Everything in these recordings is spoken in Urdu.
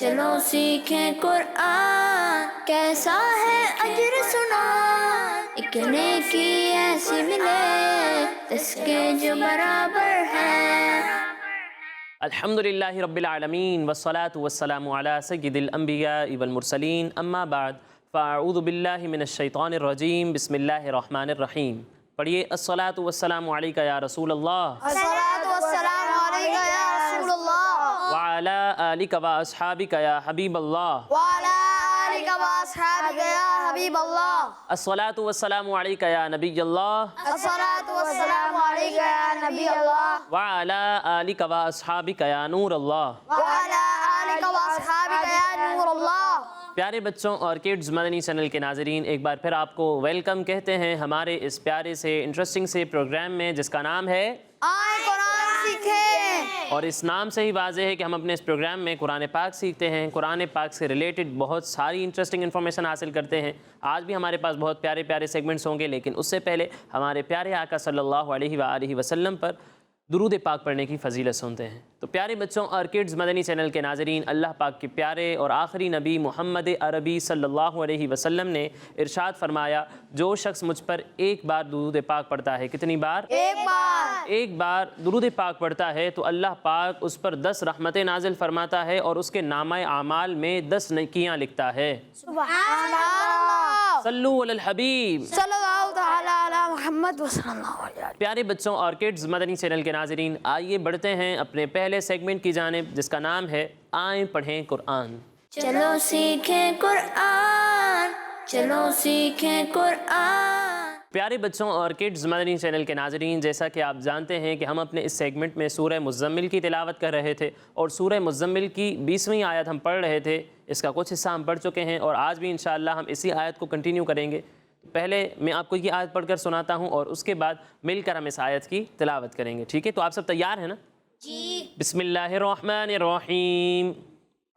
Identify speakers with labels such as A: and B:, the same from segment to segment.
A: چلو سیکھیں قرآن، کیسا ہے اجر سنا، ایک نیکی ایسی ملے اس کے جو برابر ہے۔
B: الحمدللہ رب العالمین والصلاة والسلام علی سید الانبیاء والمرسلین، اما بعد فاعوذ باللہ من الشیطان الرجیم، بسم اللہ الرحمن الرحیم۔ پڑھیے الصلاة والسلام علیکہ یا رسول اللہ،
C: الصلاۃ والسلام علیکہ یا رسول اللہ،
B: وعلی آلکہ واصحابکہ یا حبیب اللہ،
C: وعلی آلکہ واصحابکہ یا حبیب اللہ،
B: الصلاة والسلام علیکہ یا نبی اللہ،
C: الصلاۃ والسلام علیکہ یا نبی اللہ،
B: وعلی آلکہ واصحابکہ یا نور اللہ۔
C: وعلی آلکہ واصحابکہ یا نور اللہ۔
B: پیارے بچوں اور کڈز مدنی چینل کے ناظرین، ایک بار پھر آپ کو ویلکم کہتے ہیں ہمارے اس پیارے سے انٹرسٹنگ سے پروگرام میں، جس کا نام ہے
C: آئیں قرآن سیکھیں۔
B: اور اس نام سے ہی واضح ہے کہ ہم اپنے اس پروگرام میں قرآن پاک سیکھتے ہیں، قرآن پاک سے ریلیٹڈ بہت ساری انٹرسٹنگ انفارمیشن حاصل کرتے ہیں۔ آج بھی ہمارے پاس بہت پیارے پیارے سیگمنٹس ہوں گے، لیکن اس سے پہلے ہمارے پیارے آقا صلی اللہ علیہ وآلہ وسلم پر درود پاک پڑھنے کی فضیلت سنتے ہیں۔ تو پیارے بچوں اور کڈز مدنی چینل کے ناظرین، اللہ پاک کے پیارے اور آخری نبی محمد عربی صلی اللہ علیہ وسلم نے ارشاد فرمایا، جو شخص مجھ پر ایک بار درود پاک پڑھتا ہے، کتنی بار؟ ایک بار درود پاک پڑھتا ہے تو اللہ پاک اس پر 10 رحمتیں نازل فرماتا ہے اور اس کے نامہ اعمال میں 10 نیکیاں لکھتا ہے۔
C: سبحان اللہ،
B: صلو علی الحبیب
C: صلی اللہ تعالی علی محمد وصلی اللہ علیہ وسلم۔
B: پیارے بچوں اور کڈز مدنی چینل کے ناظرین، آئیے بڑھتے ہیں اپنے پہلے سیگمنٹ کی جانب، جس کا نام ہے آئیں پڑھیں قرآن۔
A: چلو سیکھیں قرآن، چلو سیکھیں قرآن۔
B: پیارے بچوں اور کڈز مدنی چینل کے ناظرین، جیسا کہ آپ جانتے ہیں کہ ہم اپنے اس سیگمنٹ میں سورہ مزمل کی تلاوت کر رہے تھے، اور سورہ مزمل کی 20ویں آیت ہم پڑھ رہے تھے۔ اس کا کچھ حصہ ہم پڑھ چکے ہیں اور آج بھی انشاءاللہ ہم اسی آیت کو کنٹینیو کریں گے۔ پہلے میں آپ کو یہ آیت پڑھ کر سناتا ہوں اور اس کے بعد مل کر ہم اس آیت کی تلاوت کریں گے، ٹھیک ہے؟ تو آپ سب تیار ہیں نا؟
C: جی۔
B: بسم اللہ الرحمن الرحیم۔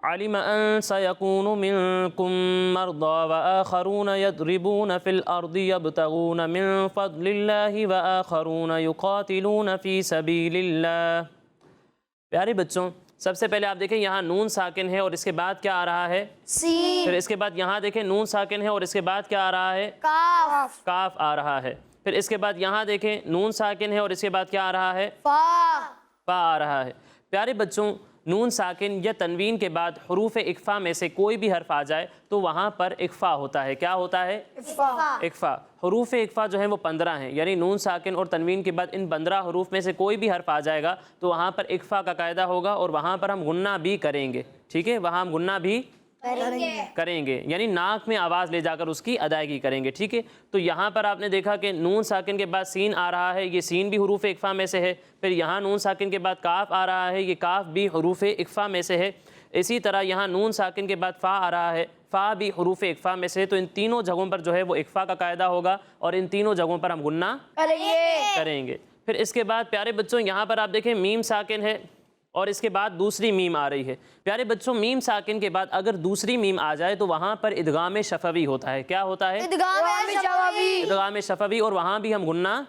B: علم ان سيكون منكم مرضى وآخرون يضربون في الأرض يبتغون من فضل الله وآخرون يقاتلون في سبيل الله۔ پیارے بچوں، سب سے پہلے آپ دیکھیں یہاں نون ساکن ہے اور اس کے بعد کیا آ رہا ہے؟
C: سین۔
B: پھر اس کے بعد یہاں دیکھیں نون ساکن ہے اور اس کے بعد کیا آ رہا ہے؟
C: کاف۔
B: کاف آ رہا ہے۔ پھر اس کے بعد یہاں دیکھیں نون ساکن ہے اور اس کے بعد کیا آ رہا ہے؟
C: فا۔
B: فا آ رہا ہے۔ پیارے بچوں، نون ساکن یا تنوین کے بعد حروف اکفا میں سے کوئی بھی حرف آ جائے تو وہاں پر اکفا ہوتا ہے۔ کیا ہوتا ہے؟ اکفا۔ حروف اکفا جو ہیں وہ 15 ہیں، یعنی نون ساکن اور تنوین کے بعد ان 15 حروف میں سے کوئی بھی حرف آ جائے گا تو وہاں پر اکفا کا قاعدہ ہوگا اور وہاں پر ہم غنہ بھی کریں گے، ٹھیک ہے؟ وہاں ہم غنہ بھی کریں گے، یعنی ناک میں آواز لے جا کر اس کی ادائیگی کریں گے، ٹھیک ہے؟ تو یہاں پر آپ نے دیکھا کہ نون ساکن کے بعد سین آ رہا ہے، یہ سین بھی حروف اکفا میں سے ہے۔ پھر یہاں نون ساکن کے بعد کاف آ رہا ہے، یہ کاف بھی حروف اکفا میں سے ہے۔ اسی طرح یہاں نون ساکن کے بعد فا آ رہا ہے، فا بھی حروف اکفا میں سے ہے۔ تو ان تینوں جگہوں پر جو ہے وہ اکفا کا قاعدہ ہوگا اور ان تینوں جگہوں پر ہم غنہ کریں گے۔ پھر اس کے بعد پیارے بچوں یہاں پر آپ دیکھیں میم ساکن ہے اور اس کے بعد دوسری میم آ رہی ہے۔ پیارے بچوں، میم ساکن کے بعد اگر دوسری میم آ جائے تو وہاں پر ادغام شفوی ہوتا ہے۔ کیا ہوتا ہے؟ ادغام شفوی، اور وہاں بھی ہم غنہ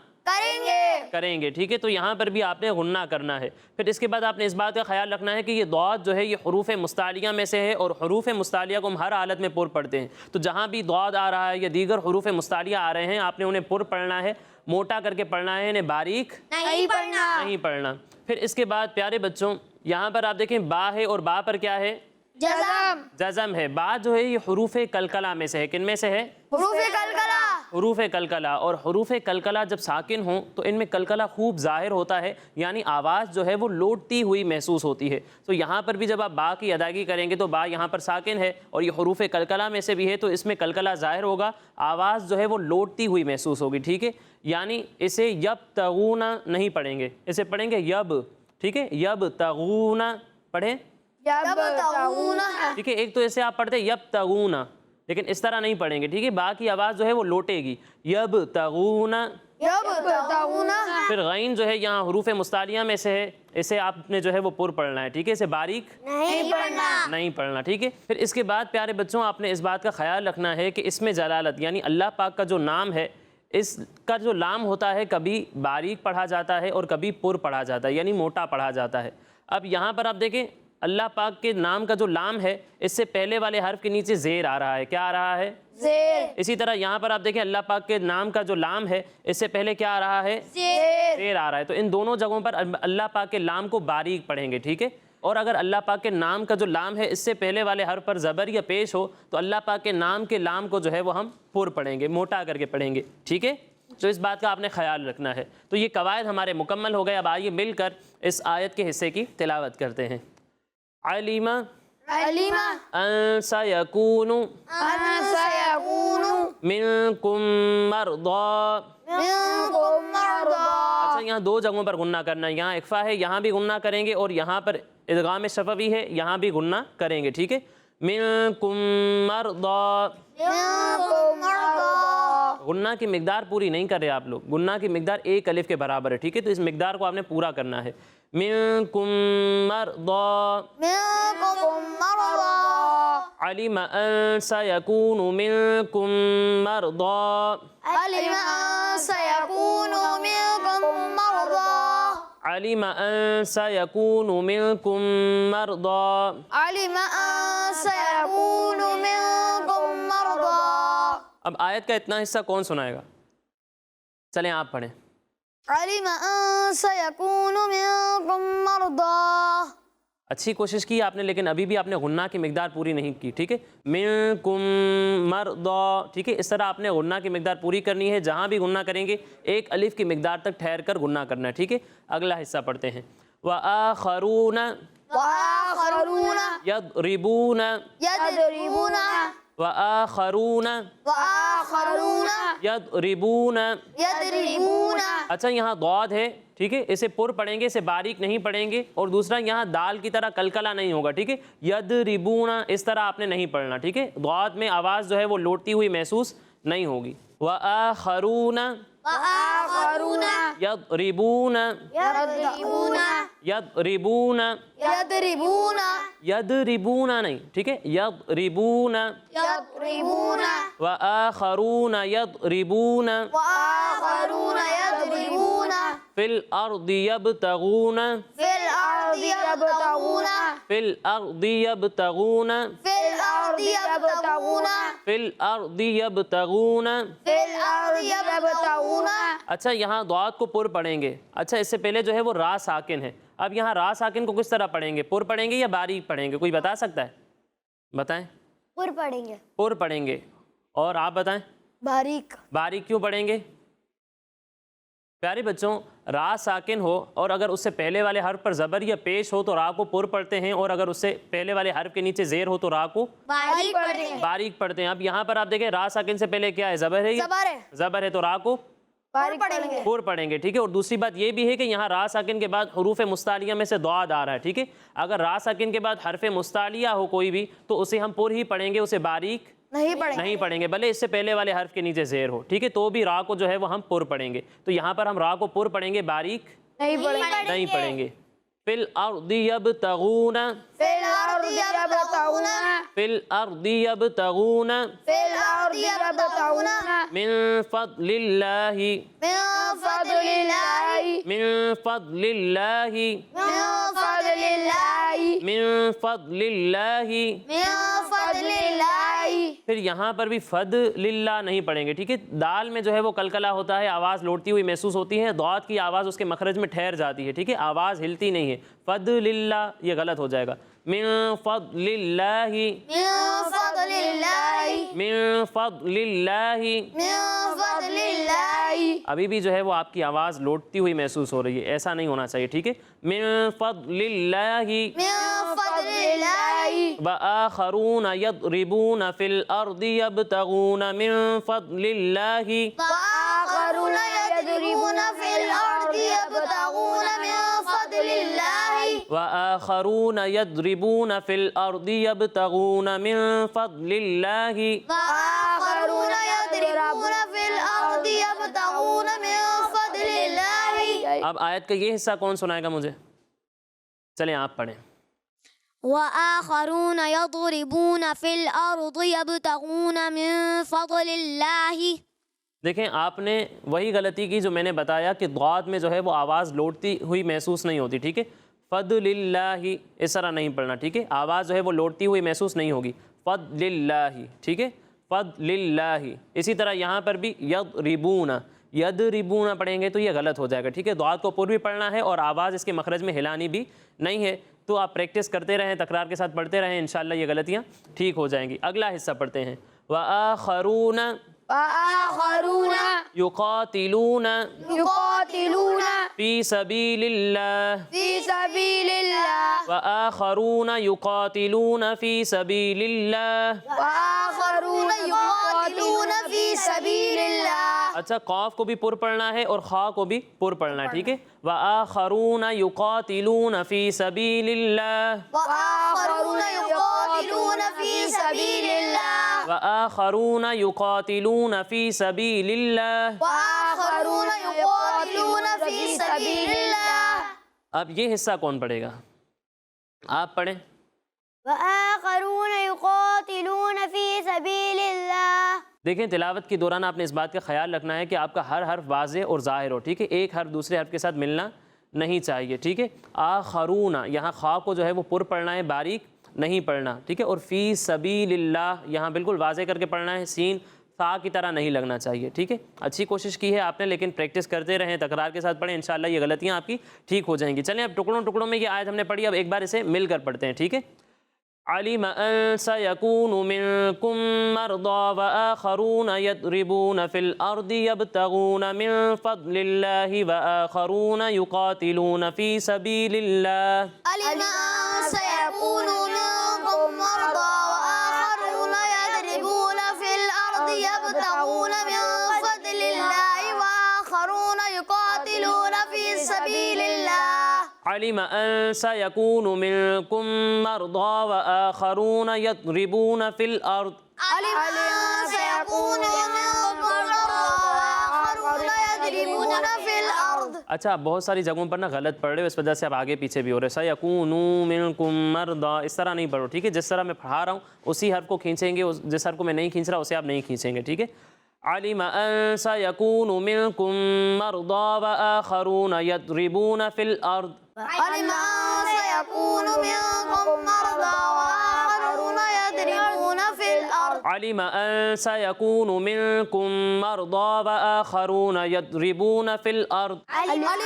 B: کریں گے، ٹھیک ہے؟ تو یہاں پر بھی آپ نے غنہ کرنا ہے۔ پھر اس کے بعد آپ نے اس بات کا خیال رکھنا ہے کہ یہ ضاد جو ہے یہ حروف مستعلیہ میں سے ہے اور حروف مستعلیہ کو ہم ہر حالت میں پر پڑھتے ہیں۔ تو جہاں بھی ضاد آ رہا ہے یا دیگر حروف مستعلیہ آ رہے ہیں، آپ نے انہیں پر پڑھنا ہے، موٹا کر کے پڑھنا ہے، انہیں باریک نہیں پڑھنا۔ پھر اس کے بعد پیارے بچوں یہاں پر آپ دیکھیں با ہے اور با پر کیا ہے؟ جزم ہے۔ با جو ہے یہ حروف کلکلہ میں سے ہے۔ کن میں سے ہے؟ حروف کلکلہ۔ اور حروف کلکلہ جب ساکن ہوں تو ان میں کلکلہ خوب ظاہر ہوتا ہے، یعنی آواز جو ہے وہ لوٹتی ہوئی محسوس ہوتی ہے۔ تو یہاں پر بھی جب آپ با کی ادائیگی کریں گے تو با یہاں پر ساکن ہے اور یہ حروف کلکلہ میں سے بھی ہے، تو اس میں کلکلہ ظاہر ہوگا، آواز جو ہے وہ لوٹتی ہوئی محسوس ہوگی، ٹھیک ہے؟ یعنی اسے یبتغون نہیں پڑھیں گے، اسے پڑھیں گے یب، ٹھیک ہے؟ یبتغون پڑھیں، ٹھیک ہے؟ ایک تو اسے آپ پڑھتے یبتغون، لیکن اس طرح نہیں پڑھیں گے، ٹھیک ہے؟ با کی آواز جو ہے وہ لوٹے گی، یبتغون۔ پھر غین جو ہے یہاں حروف مستعلیہ میں سے ہے، اسے آپ نے جو ہے وہ پر پڑھنا ہے، ٹھیک ہے؟ اسے باریک نہیں پڑھنا، ٹھیک ہے؟ پھر اس کے بعد پیارے بچوں آپ نے اس بات کا خیال رکھنا ہے کہ اس میں جلالت یعنی اللہ پاک کا جو نام ہے، اس کا جو لام ہوتا ہے کبھی باریک پڑھا جاتا ہے اور کبھی پر پڑھا جاتا ہے، یعنی موٹا پڑھا جاتا ہے۔ اب یہاں پر آپ دیکھیں اللہ پاک کے نام کا جو لام ہے اس سے پہلے والے حرف کے نیچے زیر آ رہا ہے. کیا آ رہا ہے؟
C: زیر.
B: اسی طرح یہاں پر آپ دیکھیں اللہ پاک کے نام کا جو لام ہے اس سے پہلے کیا آ رہا ہے؟
C: زیر.
B: زیر آ رہا ہے. تو ان دونوں جگہوں پر اللہ پاک کے لام کو باریک پڑھیں گے, ٹھیک ہے. اور اگر اللہ پاک کے نام کا جو لام ہے اس سے پہلے والے حرف پر زبر یا پیش ہو تو اللہ پاک کے نام کے لام کو جو ہے وہ ہم پر پڑھیں گے, موٹا کر کے پڑھیں گے, ٹھیک ہے. تو اس بات کا آپ نے خیال رکھنا ہے. تو یہ قواعد ہمارے مکمل ہو گئے. اب آئیے مل کر اس آیت کے حصے کی تلاوت کرتے ہیں. علم
C: علم
B: ان سیکون
C: ان سیکون
B: منکم مرضی.
C: منکم مرضی.
B: اچھا یہاں دو جگہوں پر غنہ کرنا ہے, یہاں اخفا ہے یہاں بھی غنہ کریں گے, اور یہاں پر ادغام شفوی ہے یہاں بھی غنہ کریں گے, ٹھیک ہے. منکم مرضی.
C: منکم مرضی.
B: غنہ کی مقدار پوری نہیں کر رہے آپ لوگ, غنہ کی مقدار ایک الف کے برابر ہے, ٹھیک ہے. تو اس مقدار کو آپ نے پورا کرنا ہے. منکم مرضی.
C: منکم مرضی.
B: علم ان سیکون منکم مرضی.
C: علم ان سیکون منکم مرضی.
B: علم ان سیکون منکم مرضی.
C: علم ان سیکون منکم مرضی.
B: اب آیت کا اتنا حصہ کون سنائے گا؟ چلیں آپ پڑھیں.
C: علم ان سیکون منکم مرضی.
B: اچھی کوشش کی آپ نے, لیکن ابھی بھی آپ نے غنہ کی مقدار پوری نہیں کی, ٹھیک ہے. منکم مرضی, ٹھیک ہے. اس طرح آپ نے غنہ کی مقدار پوری کرنی ہے. جہاں بھی غنہ کریں گے ایک الف کی مقدار تک ٹھہر کر غنہ کرنا ہے, ٹھیک ہے. اگلا حصہ پڑھتے ہیں. وآخرون
C: وآخرون
B: یضربون
C: یضربون.
B: وآخرون
C: وآخرون
B: یضربون.
C: یضربون.
B: اچھا یہاں ضاد ہے, ٹھیک ہے, اسے پر پڑھیں گے, اسے باریک نہیں پڑھیں گے. اور دوسرا یہاں دال کی طرح کلکلا نہیں ہوگا, ٹھیک ہے. یضربون اس طرح آپ نے نہیں پڑھنا, ٹھیک ہے. ضاد میں آواز جو ہے وہ لوٹتی ہوئی محسوس نہیں ہوگی. وآخرون
C: وآخرون
B: یضربون.
C: یضربون.
B: یضربون.
C: یضربون.
B: یضربون نہیں, ٹھیک ہے. یضربون.
C: یضربون.
B: وآخرون یضربون.
C: وآخرون یضربون.
B: فی الارض یبتغون.
C: فی الارض یبتغون.
B: فی الارض یبتغون.
C: فی الارض یبتغون.
B: فی الارض یبتغون.
C: فی الارض یبتغون.
B: اچھا یہاں ضاد کو پر پڑھیں گے. اچھا اس سے پہلے جو ہے وہ را ساکن ہے. اب یہاں را ساکن کو کس طرح پڑھیں گے؟ پر پڑھیں گے یا باریک پڑھیں گے؟ کوئی بتا سکتا ہے؟ بتائیں.
C: پر پڑھیں گے.
B: پر پڑھیں گے. اور آپ بتائیں.
C: باریک.
B: باریک کیوں پڑھیں گے؟ پیارے بچوں را ساکن ہو اور اگر اس سے پہلے والے حرف پر زبر یا پیش ہو تو را کو پر پڑھتے ہیں, اور اگر اس سے پہلے والے حرف کے نیچے زیر ہو تو را کو
C: باریک پڑھیں گے.
B: باریک پڑھتے ہیں. اب یہاں پر آپ دیکھیں را ساکن سے پہلے کیا ہے؟ زبر ہے.
C: زبر ہے.
B: زبر ہے تو را کو
C: باریک پڑھیں گے.
B: پر پڑھیں گے, ٹھیک ہے. اور دوسری بات یہ بھی ہے کہ یہاں را ساکن کے بعد حروف مستعلیہ میں سے ضاد آ رہا ہے, ٹھیک ہے. اگر را ساکن کے بعد حرف مستعلیہ ہو کوئی بھی تو اسے ہم پر ہی پڑھیں گے, اسے باریک نہیں پڑھیں گے, بھلے اس سے پہلے والے حرف کے نیچے زیر ہو, ٹھیک ہے. تو بھی را کو جو ہے وہ ہم پر پڑھیں گے. تو یہاں پر ہم را کو پر پڑھیں گے, باریک نہیں پڑھیں گے. فی الارض یبتغون.
C: فی الارض یبتغون.
B: فی الارض یبتغون.
C: فی الارض یبتغون.
B: من فضل اللہ.
C: من فضل اللہ.
B: من فضل اللہ.
C: من فضل اللہ.
B: من فضل اللہ.
C: من فضل اللہ.
B: پھر یہاں پر بھی فض للہ نہیں پڑھیں گے, ٹھیک ہے. دال میں جو ہے وہ کلکلا ہوتا ہے, آواز لوٹتی ہوئی محسوس ہوتی ہے. ضاد کی آواز اس کے مخرج میں ٹھہر جاتی ہے, ٹھیک ہے, آواز ہلتی نہیں ہے. فض للہ یہ غلط ہو جائے گا. من فضل اللہ.
C: من فضل اللہ.
B: من فضل اللہ.
C: من فضل اللہ.
B: ابھی بھی جو ہے وہ آپ کی آواز لوٹتی ہوئی محسوس ہو رہی ہے, ایسا نہیں ہونا چاہیے, ٹھیک ہے. من فضل اللہ.
C: من فضل اللہ.
B: وآخرون یضربون فی الارض یبتغون من فضل اللہ.
C: وآخرون یضربون فی الارض یبتغون من فضل اللہ.
B: وآخرون یضربون فی الارض یبتغون من فضل اللہ.
C: وآخرون یضربون فی الارض یبتغون من فضل اللہ.
B: اب آیت کا یہ حصہ کون سنائے گا مجھے؟ چلیں آپ پڑھیں.
D: وآخرون يضربون في الأرض يبتغون من فضل الله.
B: دیکھیں آپ نے وہی غلطی کی جو میں نے بتایا کہ ضاد میں جو ہے وہ آواز لوٹتی ہوئی محسوس نہیں ہوتی, ٹھیک ہے. فضللہ اس طرح نہیں پڑھنا، ٹھیک ہے، آواز جو ہے وہ لوٹتی ہوئی محسوس نہیں ہوگی، فضللہ، ٹھیک ہے، فضللہ۔ اسی طرح یہاں پر بھی یضربون، یضربون پڑھیں گے تو یہ غلط ہو جائے گا، ٹھیک ہے، دعات کو پر بھی پڑھنا ہے اور آواز اس کے مخرج میں ہلانی بھی نہیں ہے، تو آپ پریکٹس کرتے رہیں، تکرار کے ساتھ پڑھتے رہیں، انشاءاللہ یہ غلطیاں ٹھیک ہو جائیں گی۔ اگلا حصہ پڑھتے ہیں، وآخرون
C: وآخرون
B: یقاتلون
C: يقاتلون
B: فی سبیل اللہ
C: في سبيل الله
B: وآخرون یقاتلون فی سبیل اللہ۔
C: وآخرون يقاتلون في سبيل الله۔
B: اچھا، قاف کو بھی پر پڑھنا ہے اور خا کو بھی پر پڑھنا ہے، ٹھیک ہے، وآخرون یقاتلون فی سبیل اللہ
C: وآخرون يقاتلون في سبيل الله
B: وآخرون یقاتلون فی سبیل اللہ۔
C: وآخرون يقاتلون في سبيل الله۔
B: اب یہ حصہ کون پڑھے گا؟ آپ پڑھیں۔
C: وآخرون يقاتلون في سبيل الله۔
B: دیکھیں، تلاوت کے دوران آپ نے اس بات کا خیال رکھنا ہے کہ آپ کا ہر حرف واضح اور ظاہر ہو، ٹھیک ہے، ایک حرف دوسرے حرف کے ساتھ ملنا نہیں چاہیے، ٹھیک ہے۔ آخرون، یہاں خا کو جو ہے وہ پر پڑھنا ہے، باریک نہیں پڑھنا، ٹھیک ہے، اور فی سبیل اللہ یہاں بالکل واضح کر کے پڑھنا ہے، سین فا کی طرح نہیں لگنا چاہیے، ٹھیک ہے۔ اچھی کوشش کی ہے آپ نے، لیکن پریکٹس کرتے رہیں، تکرار کے ساتھ پڑھیں، انشاءاللہ یہ غلطیاں آپ کی ٹھیک ہو جائیں گی۔ چلیں اب ٹکڑوں ٹکڑوں میں یہ آیت ہم نے پڑھی، اب ایک بار اسے مل کر پڑھتے ہیں، ٹھیک ہے۔ علم ان سيكون منكم مرضى وآخرون يضربون في الأرض يبتغون من فضل الله وآخرون يقاتلون في سبيل الله
C: علم أن سيكون منكم مرضى وآخرون يضربون في الأرض يبتغون من فضل الله وآخرون يقاتلون في سبيل الله۔
B: علم ان سيكون منكم مرضى وآخرون يضربون في الأرض
C: علم أن سيكون منكم مرضى وآخرون يضربون في الأرض۔
B: اچھا، آپ بہت ساری جگہوں پر نا غلط پڑھ رہے ہو، اس وجہ سے آپ آگے پیچھے بھی ہو رہے، سَيَكُونُوا مِنْكُمْ مَرْضَىٰ اس طرح نہیں پڑھو، ٹھیک ہے، جس طرح میں پڑھا رہا ہوں اسی حرف کو کھینچیں گے، جس حرف کو میں نہیں کھینچ رہا اسے آپ نہیں کھینچیں گے، ٹھیک ہے۔ علم ان سيكون منكم مرضى وآخرون يضربون في الأرض
C: علم أن سيكون منكم مرضى وآخرون يضربون في الأرض۔
B: علم ان سيكون منكم مرضى وآخرون يضربون في الأرض
C: علم أن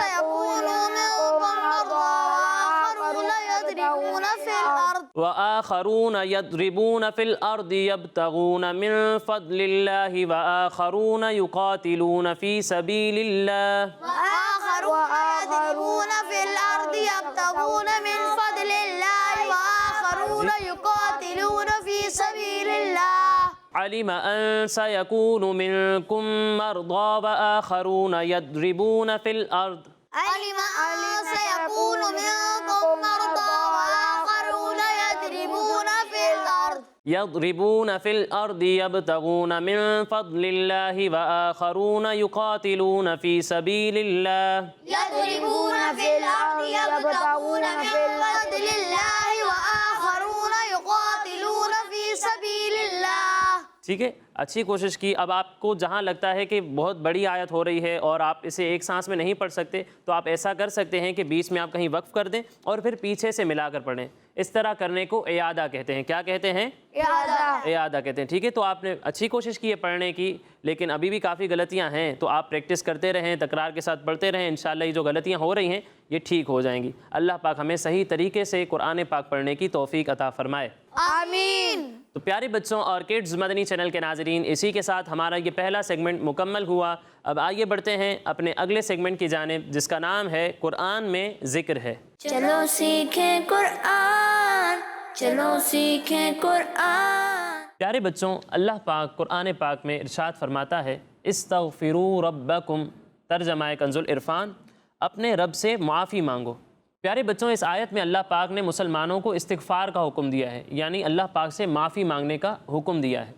C: سيكون منكم مرضى وآخرون يضربون في الأرض
B: وآخرون يضربون في الأرض يبتغون من فضل الله وآخرون يقاتلون في سبيل الله
C: وآخرون يضربون في الأرض يبتغون من فضل الله وآخرون يقاتلون في سبيل الله۔
B: علم ان سيكون منكم مرضى وآخرون يضربون في الأرض
C: علم أن سيكون منكم مرضى وآخرون يضربون في الأرض
B: يضربون في الأرض يبتغون من فضل الله وآخرون يقاتلون في سبيل الله
C: يضربون في الأرض يبتغون من فضل الله وآخرون يقاتلون في سبيل الله۔
B: ٹھیک ہے، اچھی کوشش کی۔ اب آپ کو جہاں لگتا ہے کہ بہت بڑی آیت ہو رہی ہے اور آپ اسے ایک سانس میں نہیں پڑھ سکتے تو آپ ایسا کر سکتے ہیں کہ بیچ میں آپ کہیں وقف کر دیں اور پھر پیچھے سے ملا کر پڑھیں۔ اس طرح کرنے کو اعادہ کہتے ہیں۔ کیا کہتے ہیں؟ اعادہ کہتے ہیں، ٹھیک ہے۔ تو آپ نے اچھی کوشش کی ہے پڑھنے کی، لیکن ابھی بھی کافی غلطیاں ہیں، تو آپ پریکٹس کرتے رہیں، تکرار کے ساتھ پڑھتے رہیں، انشاءاللہ یہ جو غلطیاں ہو رہی ہیں یہ ٹھیک ہو جائیں گی۔ اللہ پاک ہمیں صحیح طریقے سے قرآن پاک پڑھنے کی توفیق عطا فرمائے،
C: آمین۔
B: تو پیارے بچوں اور کڈز مدنی چینل کے ناظرین، اسی کے ساتھ ہمارا یہ پہلا سیگمنٹ مکمل ہوا۔ اب آئیے بڑھتے ہیں اپنے اگلے سیگمنٹ کی جانب، جس کا نام ہے قرآن میں ذکر ہے۔
A: چلو سیکھیں قرآن، چلو سیکھیں قرآن۔
B: پیارے بچوں، اللہ پاک قرآن پاک میں ارشاد فرماتا ہے، استغفروا ربکم، ترجمہ کنز العرفان، اپنے رب سے معافی مانگو۔ پیارے بچوں، اس آیت میں اللہ پاک نے مسلمانوں کو استغفار کا حکم دیا ہے، یعنی اللہ پاک سے معافی مانگنے کا حکم دیا ہے۔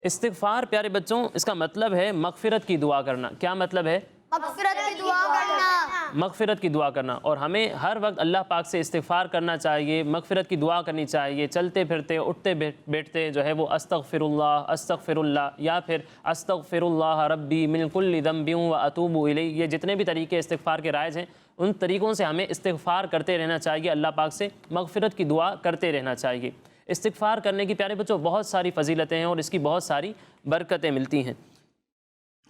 B: استغفار پیارے بچوں، اس کا مطلب ہے مغفرت کی دعا کرنا۔ کیا مطلب ہے؟
C: مغفرت کی دعا کرنا۔
B: مغفرت کی دعا کرنا، اور ہمیں ہر وقت اللہ پاک سے استغفار کرنا چاہیے، مغفرت کی دعا کرنی چاہیے۔ چلتے پھرتے، اٹھتے بیٹھتے جو ہے وہ استغفر اللہ یا پھر استغفر اللہ ربی من کل ذنب و اتوب الیہ، یہ جتنے بھی طریقے استغفار کے رائج ہیں ان طریقوں سے ہمیں استغفار کرتے رہنا چاہیے، اللہ پاک سے مغفرت کی دعا کرتے رہنا چاہیے۔ استغفار کرنے کی پیارے بچوں بہت ساری فضیلتیں ہیں اور اس کی بہت ساری برکتیں ملتی ہیں۔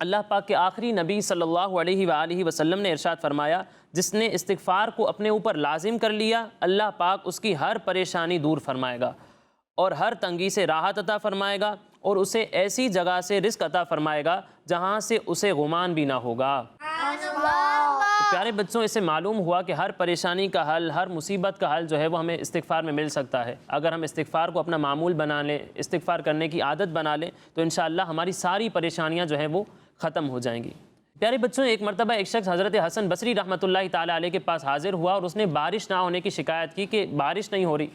B: اللہ پاک کے آخری نبی صلی اللہ علیہ وآلہ وسلم نے ارشاد فرمایا، جس نے استغفار کو اپنے اوپر لازم کر لیا، اللہ پاک اس کی ہر پریشانی دور فرمائے گا اور ہر تنگی سے راحت عطا فرمائے گا اور اسے ایسی جگہ سے رزق عطا فرمائے گا جہاں سے اسے غمان بھی نہ ہوگا۔ تو پیارے بچوں، اس سے معلوم ہوا کہ ہر پریشانی کا حل، ہر مصیبت کا حل جو ہے وہ ہمیں استغفار میں مل سکتا ہے۔ اگر ہم استغفار کو اپنا معمول بنا لیں، استغفار کرنے کی عادت بنا لیں تو انشاءاللہ ہماری ساری پریشانیاں جو ہیں وہ ختم ہو جائیں گی۔ پیارے بچوں، ایک مرتبہ ایک شخص حضرت حسن بصری رحمۃ اللہ تعالیٰ علیہ کے پاس حاضر ہوا اور اس نے بارش نہ ہونے کی شکایت کی کہ بارش نہیں ہو رہی۔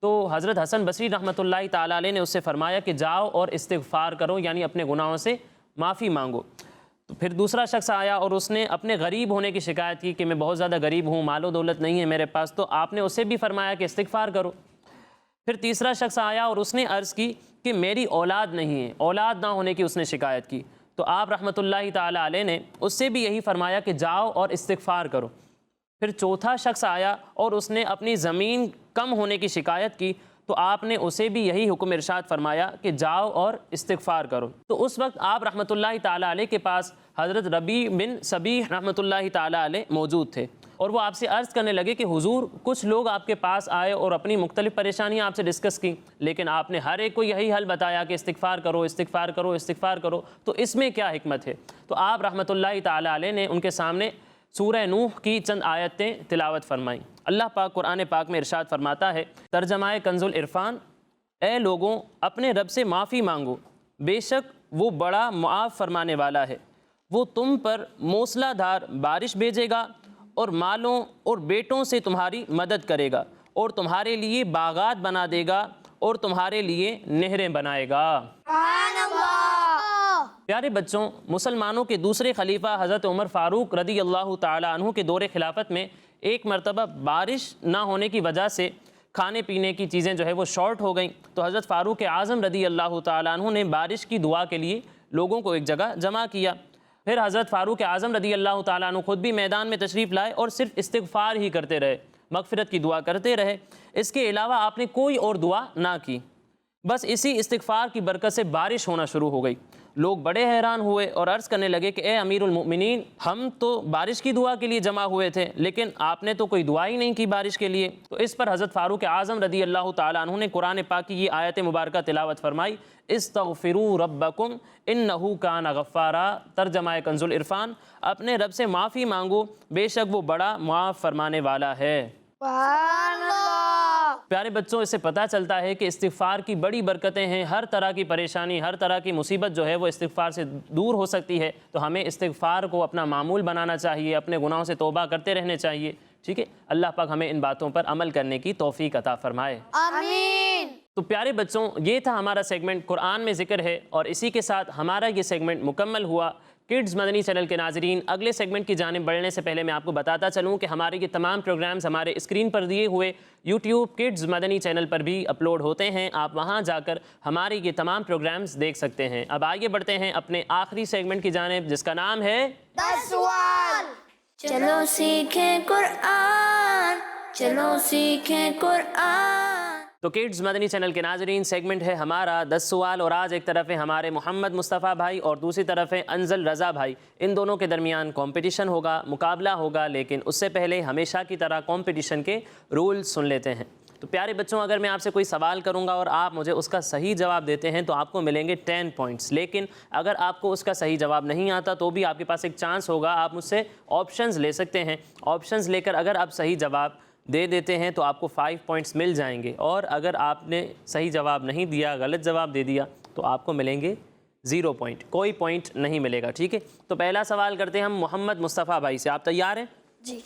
B: تو حضرت حسن بصری رحمۃ اللہ تعالیٰ علیہ نے اس سے فرمایا کہ جاؤ اور استغفار کرو، یعنی اپنے گناہوں سے معافی مانگو۔ تو پھر دوسرا شخص آیا اور اس نے اپنے غریب ہونے کی شکایت کی کہ میں بہت زیادہ غریب ہوں، مال و دولت نہیں ہے میرے پاس، تو آپ نے اسے بھی فرمایا کہ استغفار کرو۔ پھر تیسرا شخص آیا اور اس نے عرض کی کہ میری اولاد نہیں ہے، اولاد نہ ہونے کی اس نے شکایت کی، تو آپ رحمۃ اللہ تعالیٰ علیہ نے اس سے بھی یہی فرمایا کہ جاؤ اور استغفار کرو۔ پھر چوتھا شخص آیا اور اس نے اپنی زمین کم ہونے کی شکایت کی، تو آپ نے اسے بھی یہی حکم ارشاد فرمایا کہ جاؤ اور استغفار کرو۔ تو اس وقت آپ رحمۃ اللہ تعالیٰ علیہ کے پاس حضرت ربیع بن صبیح رحمۃ اللہ تعالیٰ علیہ موجود تھے اور وہ آپ سے عرض کرنے لگے کہ حضور، کچھ لوگ آپ کے پاس آئے اور اپنی مختلف پریشانیاں آپ سے ڈسکس کی، لیکن آپ نے ہر ایک کو یہی حل بتایا کہ استغفار کرو، استغفار کرو، استغفار کرو، تو اس میں کیا حکمت ہے؟ تو آپ رحمۃ اللہ تعالیٰ علیہ نے ان کے سامنے سورہ نوح کی چند آیتیں تلاوت فرمائیں۔ اللہ پاک قرآن پاک میں ارشاد فرماتا ہے، ترجمہ کنز العرفان، اے لوگوں اپنے رب سے معافی مانگو، بے شک وہ بڑا معاف فرمانے والا ہے، وہ تم پر موسلا دھار بارش بھیجے گا اور مالوں اور بیٹوں سے تمہاری مدد کرے گا اور تمہارے لیے باغات بنا دے گا اور تمہارے لیے نہریں بنائے گا۔ پیارے بچوں، مسلمانوں کے دوسرے خلیفہ حضرت عمر فاروق رضی اللہ تعالیٰ عنہ کے دور خلافت میں ایک مرتبہ بارش نہ ہونے کی وجہ سے کھانے پینے کی چیزیں جو ہے وہ شارٹ ہو گئیں، تو حضرت فاروق اعظم رضی اللہ تعالیٰ عنہ نے بارش کی دعا کے لیے لوگوں کو ایک جگہ جمع کیا۔ پھر حضرت فاروق اعظم رضی اللہ تعالیٰ عنہ خود بھی میدان میں تشریف لائے اور صرف استغفار ہی کرتے رہے، مغفرت کی دعا کرتے رہے، اس کے علاوہ آپ نے کوئی اور دعا نہ کی۔ بس اسی استغفار کی برکت سے بارش ہونا شروع ہو گئی۔ لوگ بڑے حیران ہوئے اور عرض کرنے لگے کہ اے امیر المؤمنین، ہم تو بارش کی دعا کے لیے جمع ہوئے تھے لیکن آپ نے تو کوئی دعا ہی نہیں کی بارش کے لیے۔ تو اس پر حضرت فاروق اعظم رضی اللہ تعالیٰ عنہ نے قرآن پاک کی یہ آیت مبارکہ تلاوت فرمائی، استغفروا ربکم انہ کان غفارا، ترجمہ کنز العرفان، اپنے رب سے معافی مانگو، بے شک وہ بڑا معاف فرمانے والا ہے۔
C: سبحان اللہ۔
B: پیارے بچوں، اس سے پتہ چلتا ہے کہ استغفار کی بڑی برکتیں ہیں، ہر طرح کی پریشانی، ہر طرح کی مصیبت جو ہے وہ استغفار سے دور ہو سکتی ہے۔ تو ہمیں استغفار کو اپنا معمول بنانا چاہیے، اپنے گناہوں سے توبہ کرتے رہنے چاہیے، ٹھیک ہے؟ اللہ پاک ہمیں ان باتوں پر عمل کرنے کی توفیق عطا فرمائے،
C: آمین۔
B: تو پیارے بچوں، یہ تھا ہمارا سیگمنٹ قرآن میں ذکر ہے، اور اسی کے ساتھ ہمارا یہ سیگمنٹ مکمل ہوا۔ کڈز مدنی چینل کے ناظرین، اگلے سیگمنٹ کی جانب بڑھنے سے پہلے میں آپ کو بتاتا چلوں کہ ہمارے یہ تمام پروگرامز ہمارے اسکرین پر دیے ہوئے یوٹیوب کڈز مدنی چینل پر بھی اپلوڈ ہوتے ہیں، آپ وہاں جا کر ہمارے یہ تمام پروگرامز دیکھ سکتے ہیں۔ اب آگے بڑھتے ہیں اپنے آخری سیگمنٹ کی جانب، جس کا نام ہے
C: 10 سوال۔
A: چلو سیکھیں قرآن، چلو سیکھیں قرآن۔
B: تو کڈز مدنی چینل کے ناظرین، سیگمنٹ ہے ہمارا 10 سوال، اور آج ایک طرف ہے ہمارے محمد مصطفیٰ بھائی اور دوسری طرف ہے انزل رضا بھائی۔ ان دونوں کے درمیان کمپٹیشن ہوگا، مقابلہ ہوگا، لیکن اس سے پہلے ہمیشہ کی طرح کمپٹیشن کے رول سن لیتے ہیں۔ تو پیارے بچوں، اگر میں آپ سے کوئی سوال کروں گا اور آپ مجھے اس کا صحیح جواب دیتے ہیں تو آپ کو ملیں گے 10 پوائنٹس، لیکن اگر آپ کو اس کا صحیح جواب نہیں آتا تو بھی آپ کے پاس ایک چانس ہوگا، آپ مجھ سے آپشنز لے سکتے ہیں۔ آپشنز لے کر اگر آپ صحیح جواب دے دیتے ہیں تو آپ کو 5 پوائنٹس مل جائیں گے، اور اگر آپ نے صحیح جواب نہیں دیا، غلط جواب دے دیا، تو آپ کو ملیں گے 0 پوائنٹ، کوئی پوائنٹ نہیں ملے گا، ٹھیک ہے؟ تو پہلا سوال کرتے ہیں ہم محمد مصطفیٰ بھائی سے، آپ تیار ہیں؟
C: جی۔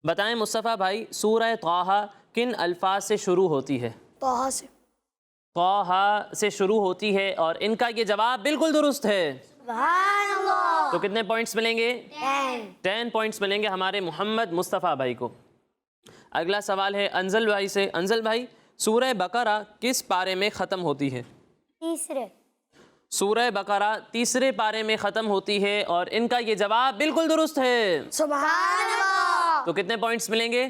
B: بتائیں مصطفیٰ بھائی، سورہ طٰہٰ کن الفاظ سے شروع ہوتی ہے؟
C: طٰہٰ سے۔
B: طٰہٰ سے شروع ہوتی ہے، اور ان کا یہ جواب بالکل درست ہے۔
C: سبحان اللہ۔
B: تو کتنے پوائنٹس ملیں گے؟
C: 10۔
B: 10 پوائنٹس ملیں گے ہمارے محمد مصطفیٰ بھائی کو۔ اگلا سوال ہے انزل بھائی سے۔ انزل بھائی، سورہ بقرہ کس پارے میں ختم ہوتی ہے؟
C: تیسرے۔
B: سورہ بقرہ تیسرے پارے میں ختم ہوتی ہے، اور ان کا یہ جواب بالکل درست ہے۔
C: سبحان اللہ۔
B: تو کتنے پوائنٹس ملیں گے؟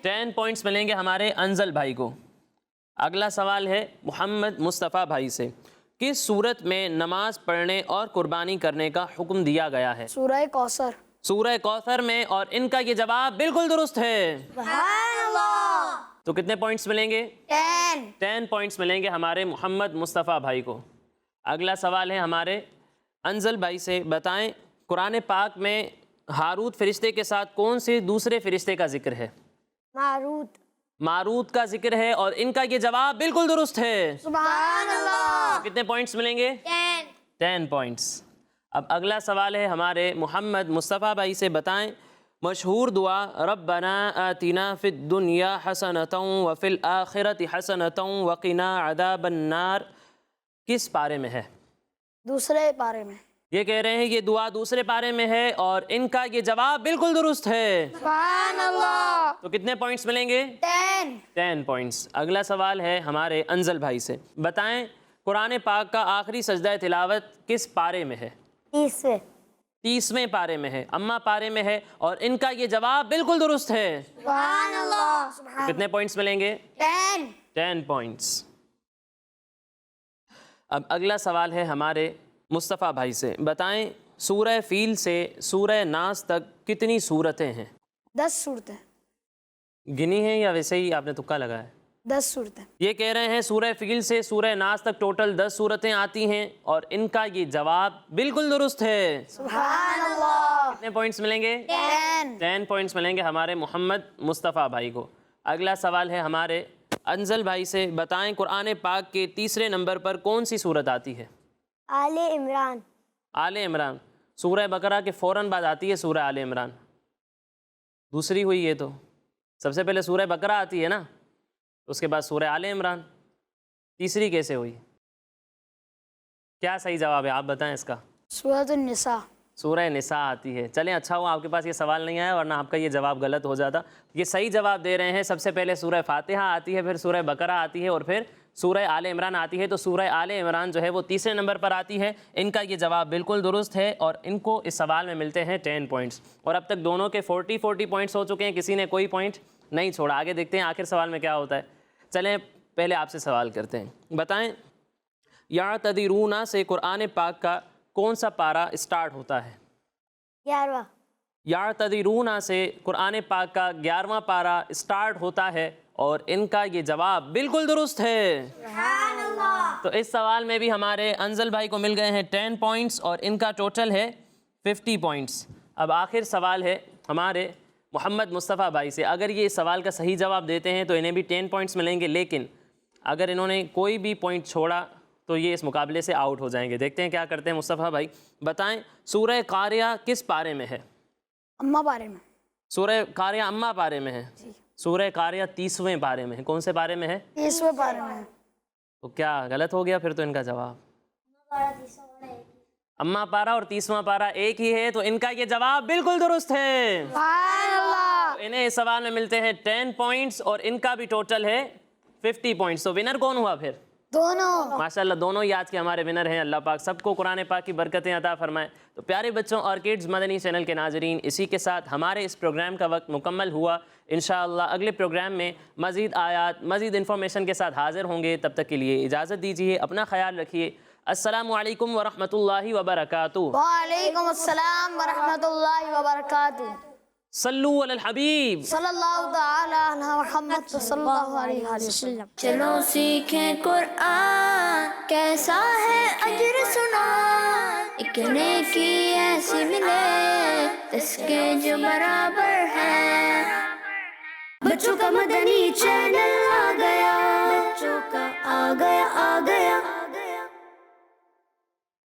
B: 10 پوائنٹس ملیں گے ہمارے انزل بھائی کو۔ اگلا سوال ہے محمد مصطفیٰ بھائی سے، کس صورت میں نماز پڑھنے اور قربانی کرنے کا حکم دیا گیا ہے؟
C: سورہ کوثر۔
B: سورہ کوثر میں، اور ان کا یہ جواب بالکل درست ہے۔
C: سبحان اللہ۔
B: تو کتنے پوائنٹس ملیں گے؟ 10 پوائنٹس ملیں گے ہمارے محمد مصطفیٰ بھائی کو۔ اگلا سوال ہے ہمارے انزل بھائی سے، بتائیں قرآن پاک میں ہاروت فرشتے کے ساتھ کون سے دوسرے فرشتے کا ذکر ہے؟ ماروت کا ذکر ہے، اور ان کا یہ جواب بالکل درست ہے۔
C: سبحان اللہ۔
B: کتنے پوائنٹس ملیں گے؟ 10 پوائنٹس۔ اب اگلا سوال ہے ہمارے محمد مصطفیٰ بھائی سے، بتائیں مشہور دعا ربنا آتنا فی الدنیا حسنۃ وفی الآخرۃ حسنۃ وقنا عذاب النار کس پارے میں ہے؟
C: دوسرے پارے میں۔
B: یہ کہہ رہے ہیں یہ دعا دوسرے پارے میں ہے، اور ان کا یہ جواب بالکل درست ہے۔
C: سبحان اللہ۔
B: تو کتنے پوائنٹس ملیں گے؟ 10 پوائنٹس۔ اگلا سوال ہے ہمارے انزل بھائی سے، بتائیں قرآن پاک کا آخری سجدہ تلاوت کس پارے میں ہے؟ 30ویں پارے میں ہے، اما پارے میں ہے، اور ان کا یہ جواب بالکل درست ہے۔
C: سبحان اللہ۔
B: کتنے پوائنٹس ملیں گے؟ 10 پوائنٹس۔ اب اگلا سوال ہے ہمارے مصطفیٰ بھائی سے، بتائیں سورہ فیل سے سورہ ناس تک کتنی صورتیں ہیں؟
C: 10 صورتیں۔
B: گنی ہیں یا ویسے ہی آپ نے تکا لگایا ہے؟
C: 10 صورتیں۔
B: یہ کہہ رہے ہیں سورہ فیل سے سورہ ناس تک ٹوٹل 10 صورتیں آتی ہیں، اور ان کا یہ جواب بالکل درست ہے۔
C: سبحان اللہ۔
B: کتنے پوائنٹس ملیں گے؟ 10 پوائنٹس ملیں گے ہمارے محمد مصطفیٰ بھائی کو۔ اگلا سوال ہے ہمارے انزل بھائی سے، بتائیں قرآن پاک کے تیسرے نمبر پر کون سی صورت آتی ہے؟
C: آل عمران۔
B: آل عمران۔ سورہ بقرہ کے فوراً بعد آتی ہے سورہ آل عمران، دوسری ہوئی یہ تو۔ سب سے پہلے سورہ بقرہ آتی ہے نا، اس کے بعد سورہ آل عمران، تیسری کیسے ہوئی؟ کیا صحیح جواب ہے آپ بتائیں اس کا؟
C: سورۃ النساء۔
B: سورہ نساء آتی ہے۔ چلیں اچھا ہوا آپ کے پاس یہ سوال نہیں آیا، ورنہ آپ کا یہ جواب غلط ہو جاتا۔ یہ صحیح جواب دے رہے ہیں، سب سے پہلے سورہ فاتحہ آتی ہے، پھر سورہ بقرہ آتی ہے، اور پھر سورہ آل عمران آتی ہے۔ تو سورہ آل عمران جو ہے وہ تیسرے نمبر پر آتی ہے۔ ان کا یہ جواب بالکل درست ہے، اور ان کو اس سوال میں ملتے ہیں 10 پوائنٹس، اور اب تک دونوں کے 40 پوائنٹس ہو چکے ہیں، کسی نے کوئی پوائنٹ نہیں چھوڑا۔ آگے دیکھتے ہیں آخر سوال میں کیا ہوتا ہے۔ چلیں پہلے آپ سے سوال کرتے ہیں، بتائیں یعتذرون سے قرآن پاک کا کون سا پارہ اسٹارٹ ہوتا ہے؟
C: 11واں۔
B: یعتذرون سے قرآن پاک کا 11واں پارہ اسٹارٹ ہوتا ہے، اور ان کا یہ جواب بالکل درست ہے۔
C: سبحان اللہ۔
B: تو اس سوال میں بھی ہمارے انزل بھائی کو مل گئے ہیں 10 پوائنٹس، اور ان کا ٹوٹل ہے 50 پوائنٹس۔ اب آخر سوال ہے ہمارے محمد مصطفیٰ بھائی سے، اگر یہ اس سوال کا صحیح جواب دیتے ہیں تو انہیں بھی 10 پوائنٹس ملیں گے، لیکن اگر انہوں نے کوئی بھی پوائنٹ چھوڑا تو یہ اس مقابلے سے آؤٹ ہو جائیں گے۔ دیکھتے ہیں کیا کرتے ہیں مصطفیٰ بھائی، بتائیں سورہ قاریہ کس پارے میں ہے؟
C: اما پارے میں۔
B: سورہ قاریہ اما پارے میں ہے۔ سورہ قاریہ 30ویں پارے میں ہے۔ کون سے پارے میں ہے؟
C: 30ویں پارے میں۔
B: تو کیا غلط ہو گیا پھر تو ان کا جواب؟ اما پارہ اور 30واں پارہ ایک ہی ہے، تو ان کا یہ جواب بالکل درست ہے۔
C: سبحان اللہ۔
B: انہیں اس سوال میں ملتے ہیں 10 پوائنٹس، اور ان کا بھی ٹوٹل ہے 50 پوائنٹس۔ تو ونر کون ہوا پھر؟
C: دونوں۔
B: ماشاءاللہ دونوں ہی آج کے ہمارے ونر ہیں۔ اللہ پاک سب کو قرآن پاک کی برکتیں عطا فرمائے۔ تو پیارے بچوں اور کڈز مدنی چینل کے ناظرین، اسی کے ساتھ ہمارے اس پروگرام کا وقت مکمل ہوا۔ انشاءاللہ اگلے پروگرام میں مزید آیات، مزید انفارمیشن کے ساتھ حاضر ہوں گے۔ تب تک کے لیے اجازت دیجیے، اپنا خیال رکھیے۔ السلام علیکم ورحمۃ اللہ وبرکاتہ۔
C: وعلیکم السلام ورحمۃ اللہ وبرکاتہ۔
B: صلو علی الحبیب
C: صلی اللہ تعالی علی محمد صلی اللہ علیہ وسلم۔
A: چلو سیکھیں قرآن، کیسا ہے اجر سنا، ایک نیکی ایسی ملے اس کے جو برابر ہے۔ بچوں کا مدنی چینل آ گیا۔